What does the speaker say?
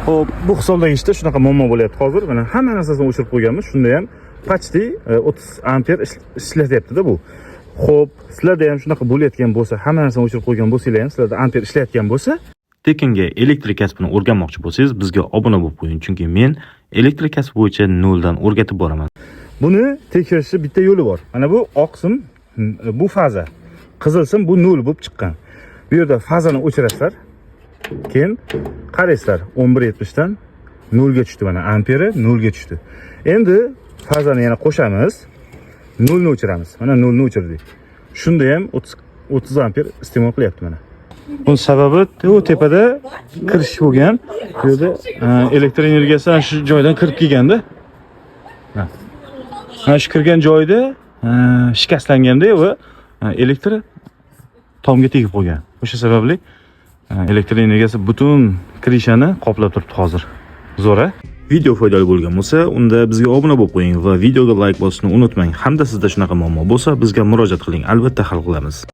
Xo'p, bu hisoblagichda shunaqa muammo bo'lyapti hozir. Mana hamma narsasini o'chirib qo'yganmiz. Shunda ham почти 30 amper ishlatyapti-da bu. Xo'p, sizlarda ham shunaqa bo'layotgan bo'lsa, hamma narsani o'chirib qo'ygan bo'lsanglar ham, sizlarda amper ishlayotgan bo'lsa, tekinga elektrik kasbini o'rganmoqchi bo'lsangiz, bizga obuna bo'lib qo'ying, chunki men elektrik kasbi bo'yicha noldan o'rgatib boraman. Buni tekshirishning bitta yo'li bor. Mana bu oq sim, bu faza. Qizil sim bu 0 bo'lib chiqqan. Bu yerda fazani o'chirasizlar. Keyin qaraysizlar, 11.70 dan 0 ga tushdi, mana amperi 0 ga tushdi. Endi fazani yana qo'shamiz. 0 ni o'chiramiz. Mana 0 ni o'chirdik. Shunda ham 30 amper iste'mol qilyapti mana. Buning sababi u tepada kirish bo'lgan. Bu yerda elektr energiyasi shu joydan kirib kelganda. Mana shu kirgan joyda shikastlanganda va elektr tomga tegib qolgan. O'sha sababli elektr energiyasi butun krishani qoplab turibdi hozir. Zo'ra. Video foydali bo'lgan bo'lsa, unda bizga obuna bo'lib qo'ying va videoga like bosishni unutmang. Hamda sizda shunaqa muammo bo'lsa, bizga murojaat qiling. Albatta hal qilamiz.